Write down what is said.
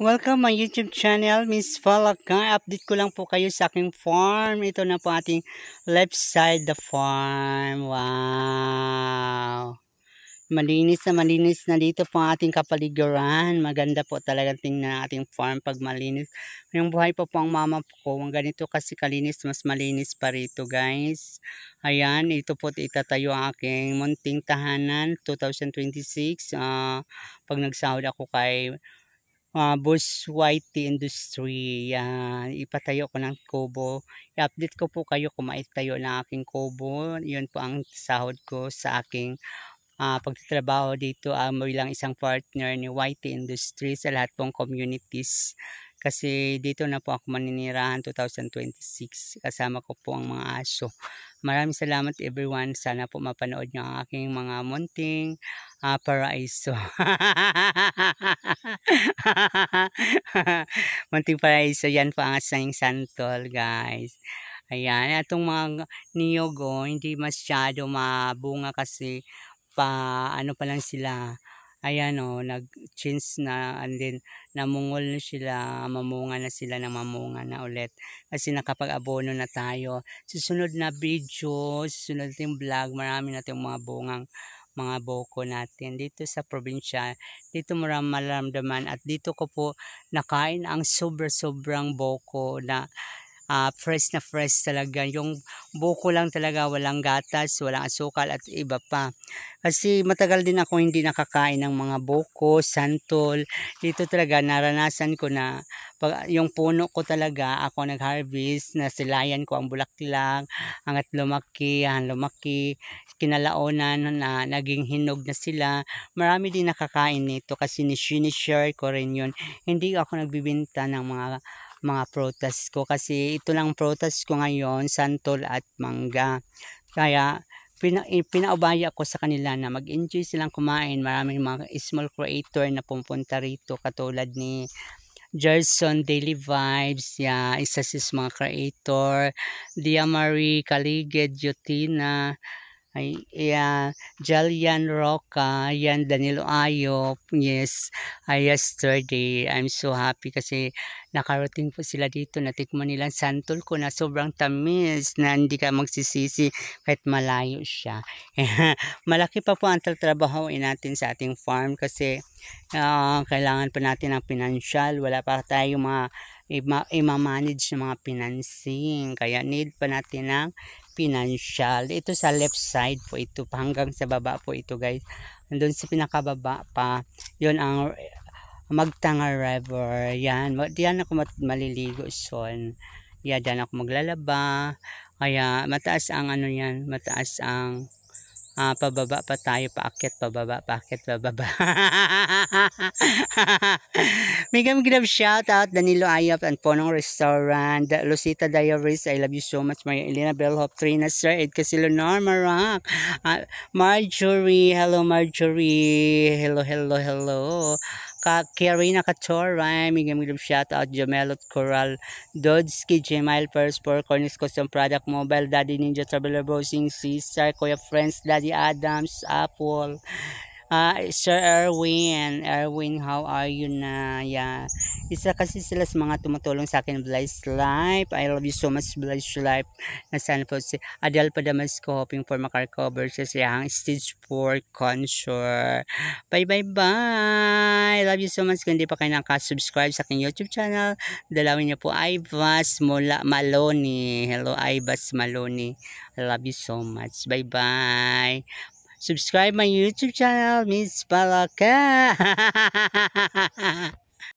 Welcome my YouTube channel, Miss Falaka. Update ko lang po kayo sa aking farm. Ito na po ating left side the farm. Wow! Malinis na dito po ang ating kapaligiran. Maganda po talaga tingnan ang ating farm pag malinis. Yung buhay po ang mama ko. Ang ganito kasi kalinis, mas malinis pa rito guys. Ayan, ito po itatayo ang aking munting tahanan 2026. Pag nagsahod ako kay Boss Whitey Industry, yan, ipatayo ko ng kubo. I-update ko po kayo kung maitayo ng aking kubo. Yun po ang sahod ko sa aking pagtatrabaho dito. Bilang isang partner ni Whitey Industry sa lahat pong communities. Kasi dito na po ako maninirahan 2026. Kasama ko po ang mga aso. Maraming salamat everyone. Sana po mapanood nyo ang aking mga munting paraiso. Munting paraiso. Yan po ang asang santol guys. Ayan. Itong mga niyogo hindi masyado mabunga kasi ano pa lang sila. Ayan o, nag-change na, and then namungol na sila, mamunga na sila na mamunga na ulit. Kasi nakapag-abono na tayo. Susunod na video, susunod natin vlog, marami natin mga bungang mga boko natin dito sa probinsya. Dito mo maramdaman at dito ko po nakain ang sobrang boko na fresh na fresh talaga. Yung buko lang talaga, walang gatas, walang asukal at iba pa. Kasi matagal din ako hindi nakakain ng mga buko, santol. Dito talaga naranasan ko na yung puno ko talaga, ako nag-harvest, nasilayan ko ang bulaklak, hanggat lumaki, kinalaunan na naging hinog na sila. Marami din nakakain nito kasi share ko rin yun. Hindi ako nagbibenta ng mga prutas ko kasi ito lang prutas ko ngayon, santol at mangga. Kaya pinaubaya ko sa kanila na mag-enjoy silang kumain. Maraming mga small creator na pupunta rito katulad ni Gerson Daily Vibes, isa sa mga creator, Dia Marie Caliged Jutina, Jalian Roca, yan Danilo Ayop, yes, yesterday, I'm so happy kasi nakarating po sila dito, natikman nila santol ko na sobrang tamis na hindi ka magsisisi kahit malayo siya. Malaki pa po ang tatrabahoin natin sa ating farm kasi kailangan pa natin ng financial, wala pa tayong mga i-manage ng mga financing, kaya need pa natin ng financial. Ito sa left side po ito, hanggang sa baba po ito guys. Andun sa pinakababa pa, yun ang Magtanga River. Yan, diyan ako maliligo son. Yan, diyan ako maglalaba. Kaya mataas ang ano yan, mataas ang pababa pa tayo, paakyat, pababa, paakyat, pababa. Bigam grab shout out Danilo Ayap and Ponong Restaurant, Lucita Diaries, I love you so much, Maria Elena Bellhop, Trina Sir, Ed Casilo, Norma Rock, Marjorie, hello Marjorie, hello. Karina Katoray, bigam grab shout out Jamelot Coral, Dodski, Gmail, First for Cornish Custom Product, Mobile, Daddy Ninja, Traveler Browsing, Caesar, Kuya Friends, Daddy Adams, Apple, Sir Erwin, how are you na? Yeah. Isa kasi sila sa mga tumutulong sa akin, Bless Life. I love you so much, Bless Life. Nasaan po si Adel Padamasco, hoping for makarecover sa siyang stage 4 concert. Bye. Love you so much. Kung hindi pa kayo nakasubscribe sa aking YouTube channel, dalawin niyo po Ivas Maloney. Hello, Ivas Maloney. I love you so much. Bye. Subscribe my YouTube channel, Miss Palaka.